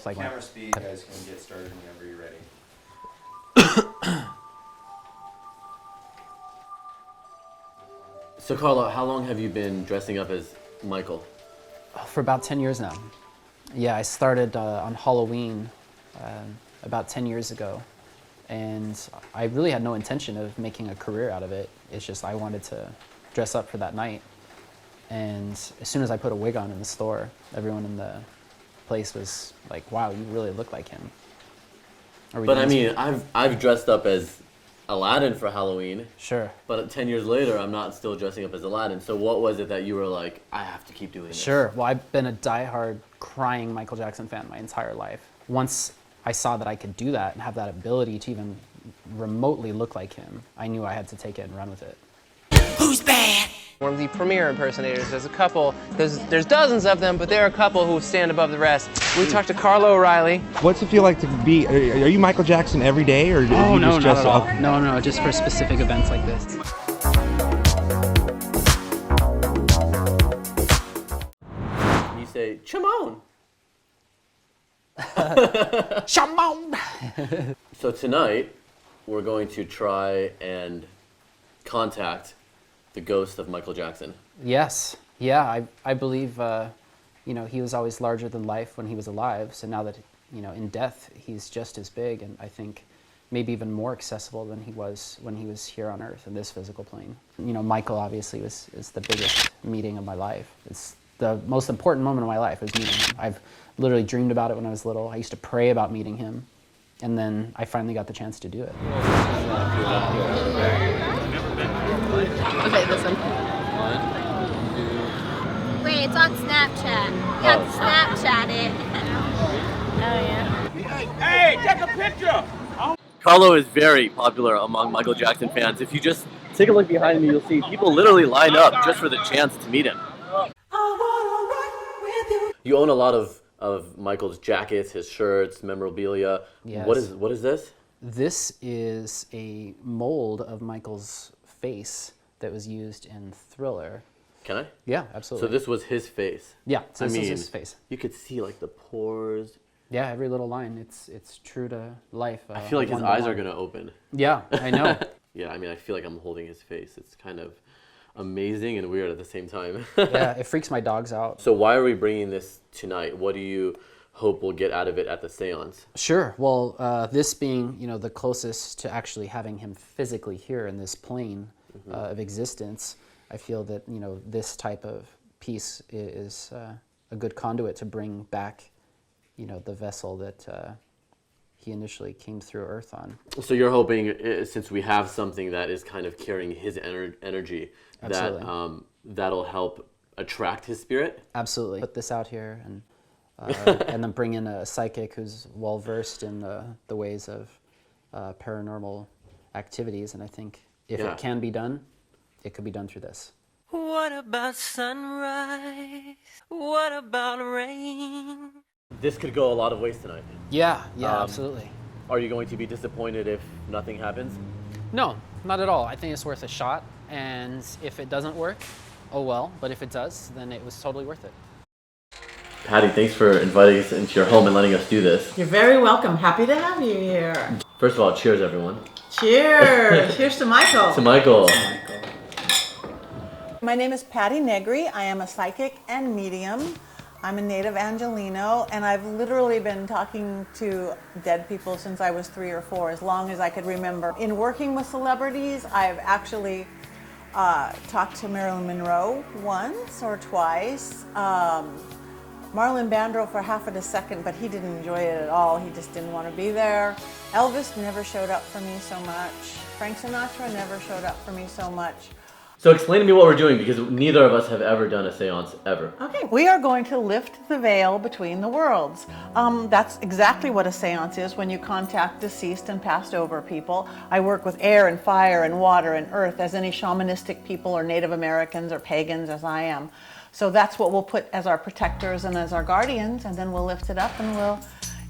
like camera speed, you guys can get started whenever you're ready. So Carlo, how long have you been dressing up as Michael? For about 10 years now. Yeah, I started on Halloween about 10 years ago, and I really had no intention of making a career out of it. It's just I wanted to dress up for that night, and as soon as I put a wig on in the store, everyone in the place was like, "Wow, you really look like him." But I mean, I've dressed up as Aladdin for Halloween. Sure. But 10 years later, I'm not still dressing up as Aladdin. So what was it that you were like, I have to keep doing this? Sure. Well, I've been a diehard crying Michael Jackson fan my entire life. Once I saw that I could do that and have that ability to even remotely look like him, I knew I had to take it and run with it. Who's bad? One of the premier impersonators. There's a couple, there's dozens of them, but there are a couple who stand above the rest. We talked to Carlo Riley. What's it feel like to be, are you Michael Jackson every day, or do you just dress up? No, just for specific events like this. You say, Chimone! Shamon! So tonight, we're going to try and contact the ghost of Michael Jackson. Yes. Yeah, I believe, you know, he was always larger than life when he was alive. So now that, you know, in death, he's just as big, and I think maybe even more accessible than he was when he was here on Earth in this physical plane. You know, Michael obviously is the biggest meeting of my life. It's the most important moment of my life was meeting him. I've literally dreamed about it when I was little. I used to pray about meeting him, and then I finally got the chance to do it. Okay, this one. Wait, it's on Snapchat. You have to Snapchat it. Oh, yeah. Hey, take a picture! Carlo is very popular among Michael Jackson fans. If you just take a look behind me, you'll see people literally line up just for the chance to meet him. You own a lot of Michael's jackets, his shirts, memorabilia. Yes. What is this? This is a mold of Michael's face that was used in Thriller. Can I? Yeah, absolutely. So this was his face. Yeah, so I this mean, is his face. You could see like the pores. Yeah, every little line. It's true to life. I feel like his eyes are gonna open. Yeah, I know. Yeah, I mean, I feel like I'm holding his face. It's kind of amazing and weird at the same time. Yeah, it freaks my dogs out. So why are we bringing this tonight? What do you hope we'll get out of it at the seance? Sure. Well, this being, you know, the closest to actually having him physically here in this plane of existence, I feel that, you know, this type of piece is a good conduit to bring back, you know, the vessel that he initially came through Earth on. So you're hoping, since we have something that is kind of carrying his energy, Absolutely. that that'll help attract his spirit? Absolutely. Put this out here and and then bring in a psychic who's well versed in the ways of paranormal activities, and I think if it can be done, it could be done through this. What about sunrise? What about rain? This could go a lot of ways tonight. Yeah, absolutely. Are you going to be disappointed if nothing happens? No, not at all. I think it's worth a shot, and if it doesn't work, oh well, but if it does, then it was totally worth it. Patty, thanks for inviting us into your home and letting us do this. You're very welcome. Happy to have you here. First of all, cheers, everyone. Cheers. Cheers to Michael. To Michael. My name is Patty Negri. I am a psychic and medium. I'm a native Angelino, and I've literally been talking to dead people since I was 3 or 4, as long as I could remember. In working with celebrities, I've actually talked to Marilyn Monroe once or twice. Marlon Brando for half of a second, but he didn't enjoy it at all. He just didn't want to be there. Elvis never showed up for me so much. Frank Sinatra never showed up for me so much. So explain to me what we're doing, because neither of us have ever done a seance, ever. Okay, we are going to lift the veil between the worlds. That's exactly what a seance is when you contact deceased and passed over people. I work with air and fire and water and earth, as any shamanistic people or Native Americans or pagans as I am. So that's what we'll put as our protectors and as our guardians, and then we'll lift it up and we'll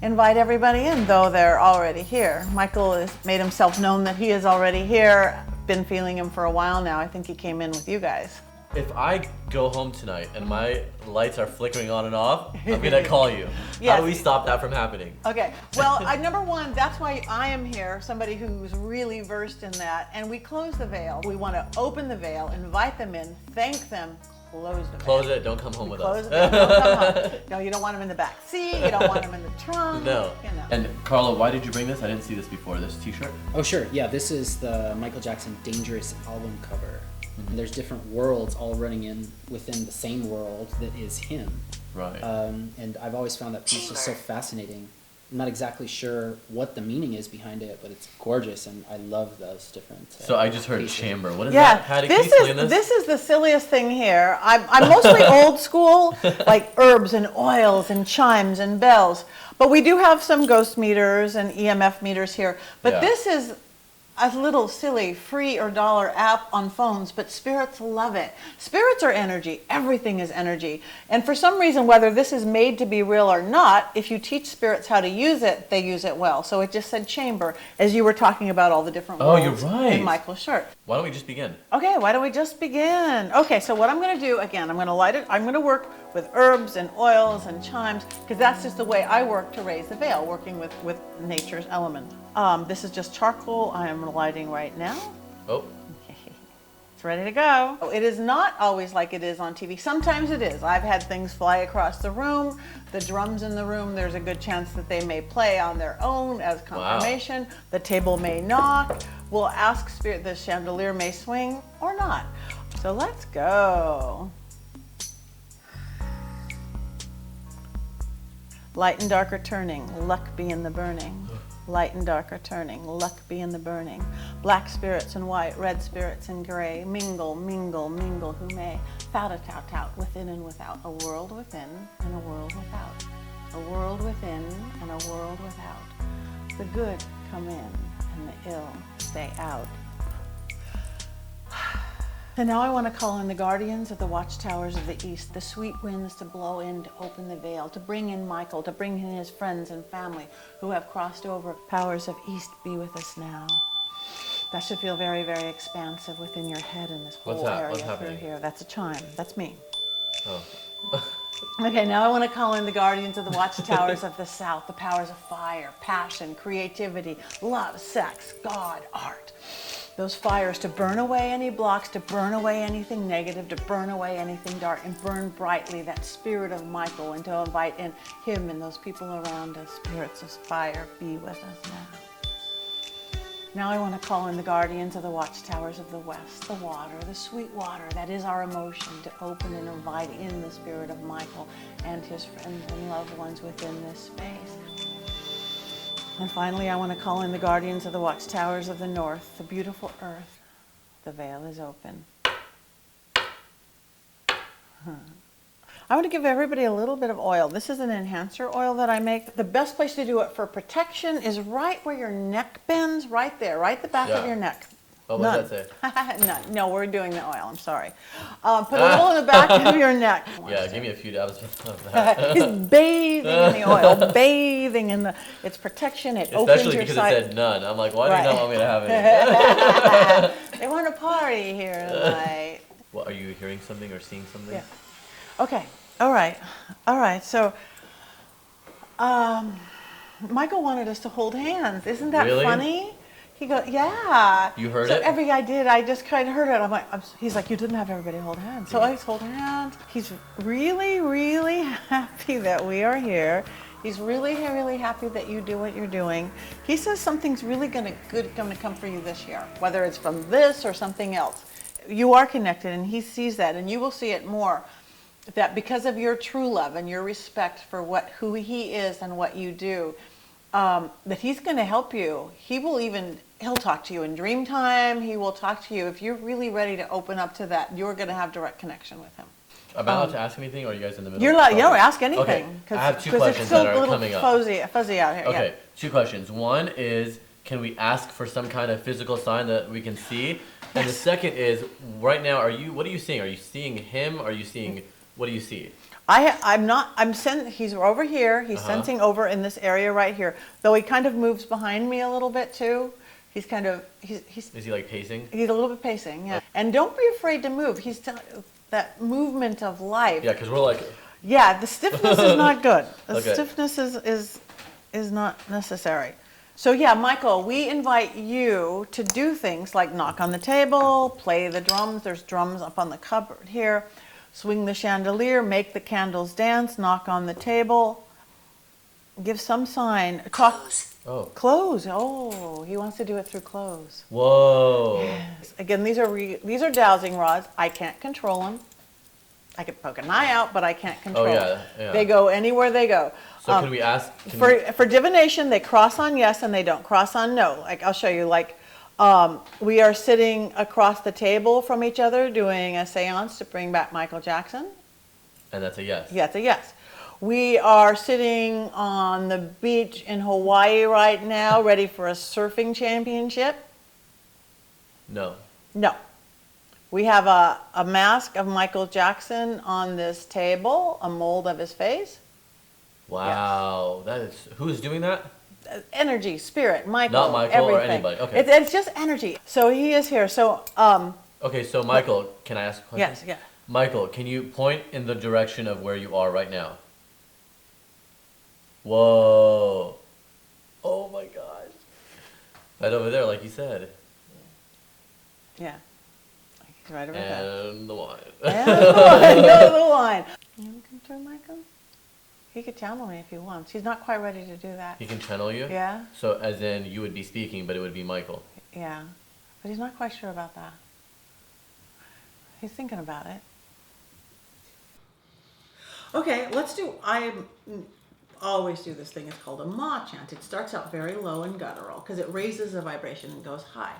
invite everybody in, though they're already here. Michael has made himself known that he is already here. Been feeling him for a while now. I think he came in with you guys. if I go home tonight and my lights are flickering on and off, I'm gonna call you. Yes. How do we stop that from happening? Okay, well, number one, that's why I am here, somebody who's really versed in that. And we close the veil. We want to open the veil, invite them in, thank them, close the veil. Close it, don't come home with Close us. it, don't come home. No, you don't want them in the back seat, you don't want them in the trunk. No. You know. And Carlo, why did you bring this? I didn't see this before, this t-shirt. Oh, sure. Yeah, this is the Michael Jackson Dangerous album cover. And there's different worlds all running in within the same world that is him. Right. And I've always found that piece just so fascinating. I'm not exactly sure what the meaning is behind it, but it's gorgeous, and I love those different. So I just heard pieces. chamber. What is Yeah, that? Patty, can you explain this? this is the silliest thing here. I'm mostly old school, like herbs and oils and chimes and bells. But we do have some ghost meters and EMF meters here. But Yeah. this is a little silly free or dollar app on phones, but spirits love it. Spirits are energy. Everything is energy. And for some reason, whether this is made to be real or not, if you teach spirits how to use it, they use it well. So it just said chamber, as you were talking about all the different Oh, worlds you're right. in Michael's shirt. Why don't we just begin? Okay, why don't we just begin? Okay, so what I'm going to do, again, I'm going to light it. I'm going to work with herbs and oils and chimes, because that's just the way I work to raise the veil, working with nature's element. This is just charcoal I am lighting right now. Oh, It's ready to go. It is not always like it is on TV. Sometimes it is. I've had things fly across the room. The drums in the room, there's a good chance that they may play on their own as confirmation. Wow. The table may knock. We'll ask spirit, the chandelier may swing or not. So let's go. Light and dark are turning, luck be in the burning. Light and dark are turning, luck be in the burning. Black spirits and white, red spirits and gray, mingle, mingle, mingle who may. Tout-a-tout-tout, within and without, a world within and a world without. A world within and a world without. The good come in and the ill stay out. And now I want to call in the guardians of the watchtowers of the east, the sweet winds to blow in, to open the veil, to bring in Michael, to bring in his friends and family who have crossed over. Powers of east, be with us now. That should feel very, very expansive within your head and this whole area through here. That's a chime. That's me. Oh. Okay, now I want to call in the guardians of the watchtowers of the south, the powers of fire, passion, creativity, love, sex, God, art. Those fires to burn away any blocks, to burn away anything negative, to burn away anything dark, and burn brightly that spirit of Michael, and to invite in him and those people around us. Spirits of fire, be with us now. Now I want to call in the guardians of the watchtowers of the west, the water, the sweet water that is our emotion, to open and invite in the spirit of Michael and his friends and loved ones within this space. And finally, I want to call in the guardians of the watchtowers of the north, the beautiful earth. The veil is open. I want to give everybody a little bit of oil. This is an enhancer oil that I make. The best place to do it for protection is right where your neck bends, right there, right the back of your neck. Oh, what does that say? None. No, we're doing the oil. I'm sorry. Put a little in the back of your neck. Yeah, give me a few dabs of that. He's bathing in the oil, bathing in the. It's protection. It opens Especially your because sight. it said none. I'm like, why do you know I'm going to have it? They want to party here tonight. Well, are you hearing something or seeing something? Yeah. Okay. All right. All right. So, Michael wanted us to hold hands. Isn't that Really? funny? He goes, yeah. You heard so it? I did. I just kind of heard it. I'm like, he's like, you didn't have everybody hold hands. So I was holding hands. He's really, really happy that we are here. He's really, really happy that you do what you're doing. He says something's really going to come for you this year, whether it's from this or something else. You are connected, and he sees that, and you will see it more. That because of your true love and your respect for who he is and what you do, that he's going to help you. He'll talk to you in dream time. He will talk to you. If you're really ready to open up to that, you're going to have direct connection with him. Am I allowed to ask anything, or are you guys in the middle? You're allowed, ask anything. Okay, I have two it's questions still that a are little coming up. fuzzy out here. Okay, Yeah. two questions. One is, can we ask for some kind of physical sign that we can see? And the second is, right now, what are you seeing? Are you seeing him? Are you seeing, what do you see? He's over here. He's sensing over in this area right here. Though he kind of moves behind me a little bit too. He's kind of, he's Is he like pacing? He's a little bit pacing, yeah. And don't be afraid to move. that movement of life. Yeah, because we're like, Yeah, the stiffness is not good. The Okay. stiffness is not necessary. So yeah, Michael, we invite you to do things like knock on the table, play the drums. There's drums up on the cupboard here. Swing the chandelier, make the candles dance, knock on the table. Give some sign. Close. oh, Clothes. Oh, he wants to do it through clothes. whoa. Again, these are dowsing rods. I can't control them. I could poke an eye out, but I can't control Oh, them. yeah. They go anywhere they go. So can we ask? Can For divination, they cross on yes and they don't cross on no. Like I'll show you. Like we are sitting across the table from each other doing a seance to bring back Michael Jackson. and that's a yes. Yeah, it's a yes. We are sitting on the beach in Hawaii right now, ready for a surfing championship. No. No. We have a mask of Michael Jackson on this table, a mold of his face. Wow. That is. Who's doing that? Energy, spirit, Michael. Not Michael or everything. anybody, okay. It's just energy. So he is here. So Okay, so Michael, can I ask a question? yes, yeah. Michael, can you point in the direction of where you are right now? Whoa. Oh my gosh. Right over there, like you said. Yeah. He's right over there. And the wine. And the line. You can turn Michael? He could channel me if he wants. He's not quite ready to do that. He can channel you? Yeah, So as in you would be speaking, but it would be Michael. yeah. But he's not quite sure about that. He's thinking about it. Okay, I always do this thing. It's called a ma chant. It starts out very low and guttural because it raises the vibration and goes high.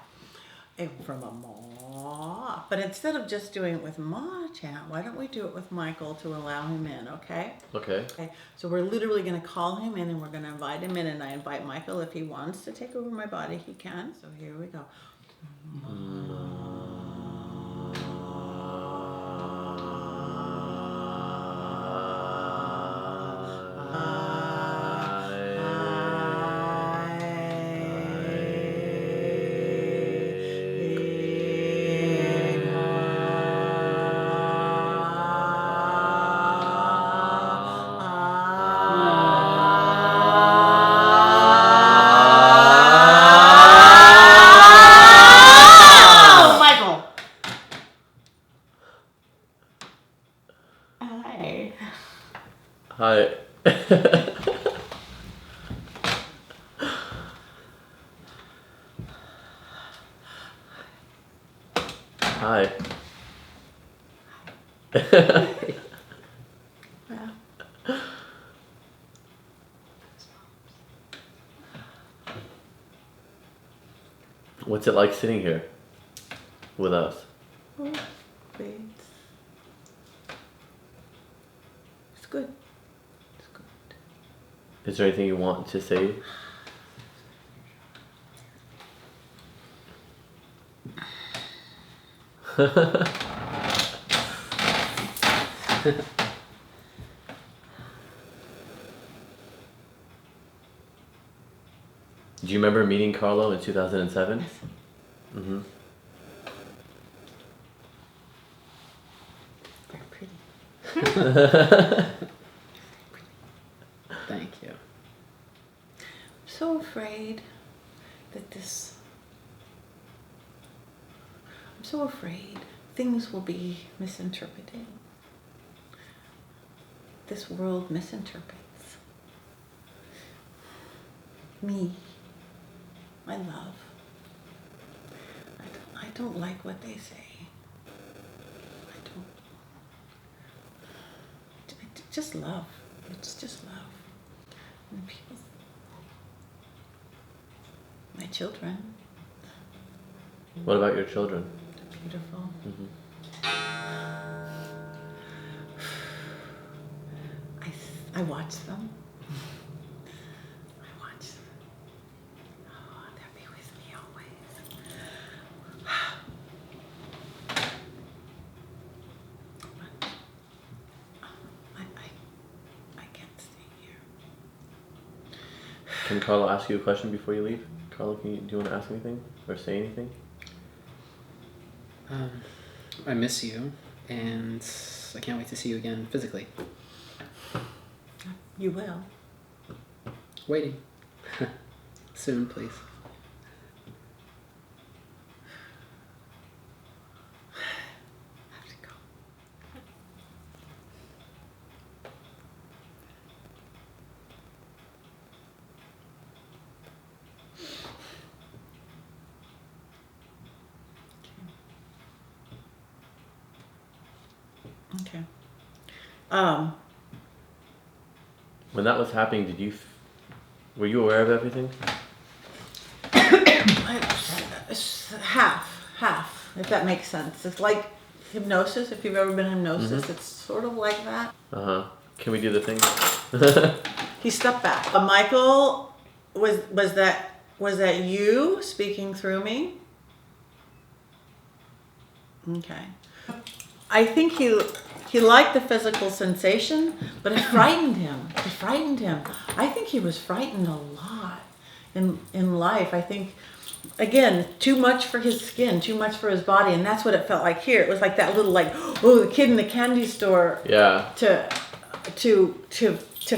And from a ma. But instead of just doing it with ma chant, why don't we do it with Michael to allow him in, okay? Okay. Okay, so we're literally going to call him in and we're going to invite him in, and I invite Michael if he wants to take over my body, he can. So here we go. Michael. Hi. Hi. Hi. What's it like sitting here with us? Oh, great. It's good. It's good. Is there anything you want to say? Do you remember meeting Carlo in 2007? Mm-hmm. Very pretty. Thank you. I'm so afraid that I'm so afraid things will be misinterpreted. This world misinterprets me, my love. I don't like what they say. I don't. Just love. It's just love. And people, my children, What about your children? they're beautiful. Mm-hmm. I watch them. I watch them. Oh, they'll be with me always. I can't stay here. Can Carlo ask you a question before you leave? Carlo, do you want to ask anything or say anything? I miss you. And I can't wait to see you again physically. You will. Waiting. Soon, please. Okay. When that was happening, were you aware of everything? Half, if that makes sense. It's like hypnosis. If you've ever been in hypnosis, it's sort of like that. Can we do the thing? He stepped back. Michael, was that you speaking through me? Okay. I think he liked the physical sensation, but it frightened him. It frightened him. I think he was frightened a lot in life. I think, again, too much for his skin, too much for his body, and that's what it felt like here. It was like that little, like, oh, the kid in the candy store. Yeah. To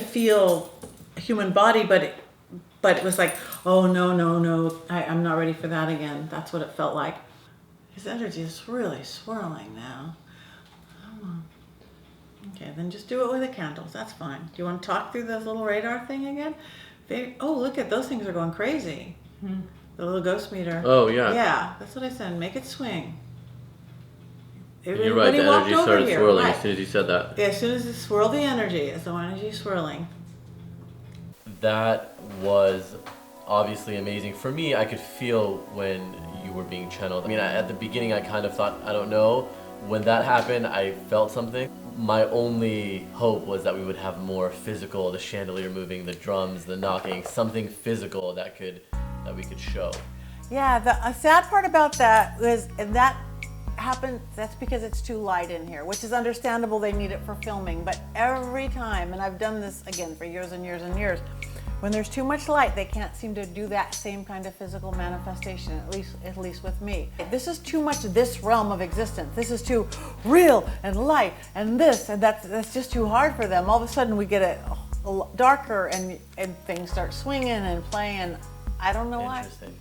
feel a human body, but it was like, oh no, I'm not ready for that again. That's what it felt like. His energy is really swirling now. Okay, then just do it with the candles. That's fine. Do you want to talk through this little radar thing again? Oh, look at those things are going crazy. The little ghost meter. Oh, yeah. Yeah, that's what I said. Make it swing. You're right, the energy started swirling as soon as you said that. Yeah, as soon as you swirl the energy, it's the energy swirling. That was obviously amazing. For me, I could feel when you were being channeled. I mean, at the beginning, I kind of thought, I don't know. When that happened, I felt something. My only hope was that we would have more physical, the chandelier moving, the drums, the knocking, something physical that we could show. Yeah, the sad part about that was that happened, that's because it's too light in here, which is understandable. They need it for filming, but every time, and I've done this again for years and years and years, when there's too much light, they can't seem to do that same kind of physical manifestation, at least with me. This is too much this realm of existence. This is too real and light and this, and that's just too hard for them. All of a sudden we get it darker and things start swinging and playing. I don't know why. Interesting.